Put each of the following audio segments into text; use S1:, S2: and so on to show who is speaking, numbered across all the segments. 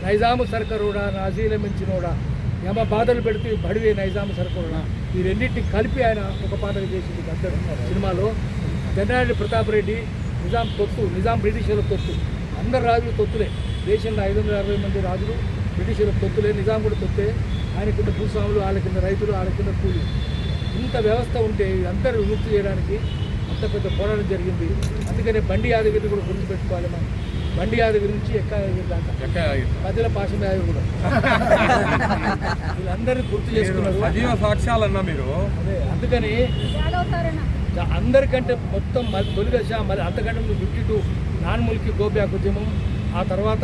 S1: నైజాము సర్కారుడా నాజీల మించినోడా యమ బాధలు పెడుతూ బడివే నైజాము సర్కారుడా ఈ రెండింటిని కలిపి ఆయన ఒక పాటలు చేసింది గద్దరు సినిమాలో. తెనాలి ప్రతాప్ రెడ్డి నిజాం తొత్తు, నిజాం బ్రిటిషర్ల తొత్తు, అందరు రాజులు తొత్తులే. దేశంలో 560 మంది రాజులు బ్రిటిషర్ల తొత్తులే, నిజాం కూడా తొత్తే. ఆయన కింద భూస్వాములు, వాళ్ళ కింద రైతులు, వాళ్ళ కింద కూలి. ఇంత వ్యవస్థ ఉంటే అందరూ విముక్తి చేయడానికి అంత పెద్ద పోరాటం జరిగింది. అందుకనే బండి యాదగిరి కూడా గుర్తుపెట్టుకోవాలి మనం. బండి యాదగిరి నుంచి దాకా మధ్యలో పాషం యాదగిరి కూడా వీళ్ళందరినీ గుర్తు చేసుకున్నారు.
S2: సజీవ సాక్ష్యాలన్నా మీరు.
S1: అదే అందుకని అందరికంటే మొత్తం తొలి దశ మరి అంతకంటే 52 నాన్ ముల్కీ గోబ్యాక్ ఉద్యమం, ఆ తర్వాత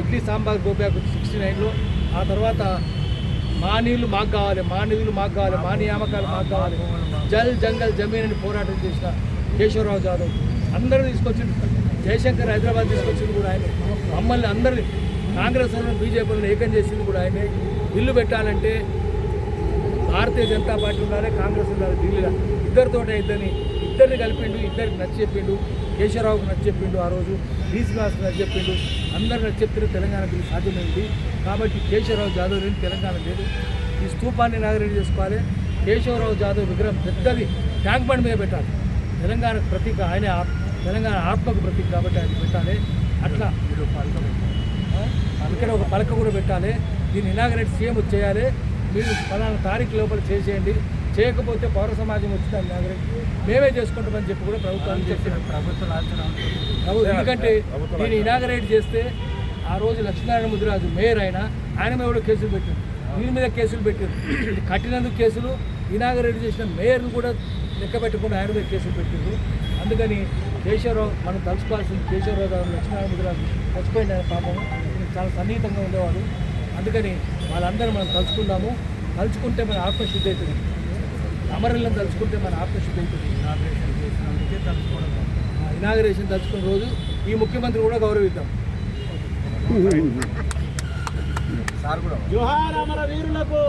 S1: ఇడ్లీ సాంబార్ గోబ్యాక్ 69లో, ఆ తర్వాత మా నీళ్ళు మాకు కావాలి, మా నిధులు మాకు కావాలి, మా నియామకాలు మాకు కావాలి, జల్ జంగల్ జమీన్ అని పోరాటం చేసిన కేశవరావు జాదవ్ అందరూ తీసుకొచ్చిండు. జయశంకర్ హైదరాబాద్ తీసుకొచ్చింది కూడా ఆయనే. మమ్మల్ని అందరినీ కాంగ్రెస్ వాళ్ళని బీజేపీలను ఏకం చేసింది కూడా ఆయనే. బిల్లు పెట్టాలంటే భారతీయ జనతా పార్టీ ఉండాలి, కాంగ్రెస్ ఉండాలి. ఢిల్లీలో ఇద్దరిని కలిపిండు, ఇద్దరికి నచ్చ చెప్పిండు. కేశవరావుకు నచ్చ చెప్పిండు, ఆ రోజు డి శ్రీనివాస్కి నచ్చ చెప్పిండు. అందరు నచ్చ చెప్తే తెలంగాణ బిల్లు సాధ్యమైంది. కాబట్టి కేశవరావు జాదవ్ లేని తెలంగాణ లేదు. ఈ స్తూపాన్ని ఇనాగరేట్ చేసుకోవాలి. కేశవరావు జాదవ్ విగ్రహం పెద్దది ట్యాంక్ బండ్ మీద పెట్టాలి. తెలంగాణ ప్రతీక ఆయన, తెలంగాణ ఆత్మకు ప్రతీక కాబట్టి ఆయన పెట్టాలి. అట్లా ఇక్కడ ఒక పలక కూడా పెట్టాలి. దీన్ని ఇనాగరేట్ సీఎం చేయాలి. మీరు ఫలానా తారీఖు లోపల చేసేయండి, చేయకపోతే పౌర సమాజం వచ్చి దాన్ని ఇనాగరేట్ మేమే చేసుకుంటామని చెప్పి కూడా ప్రభుత్వానికి చెప్పిన ఎందుకంటే దీన్ని ఇనాగరేట్ చేస్తే ఆ రోజు లక్ష్మీనారాయణ ముదిరాజు మేయర్ ఆయన మీద కూడా కేసులు పెట్టారు, దీని మీద కేసులు పెట్టారు. ఇది కట్టినందుకు కేసులు, ఇనాగరేట్ చేసిన మేయర్ను కూడా లెక్క పెట్టకుండా ఆయన మీద కేసులు పెట్టారు. అందుకని కేశవరావు మనం తలుచుకోవాల్సింది. కేశవరావు గారు లక్ష్మీనారాయణ ముదిరాజు చచ్చిపోయిన ఆయన పాపం చాలా సన్నిహితంగా ఉండేవాడు. అందుకని వాళ్ళందరూ మనం తలుచుకుందాము. తలుచుకుంటే మన ఆత్మశుద్ధి అవుతుంది. అమరులను తలుచుకుంటే మన ఆత్మశుద్ధి అవుతుంది. ఇనాగరేషన్ చేసినందుకే తలుచుకోవడం, ఇనాగరేషన్ తలుచుకున్న రోజు ఈ ముఖ్యమంత్రి కూడా గౌరవిద్దాం.
S3: జోహార్ అమర వీరులకు.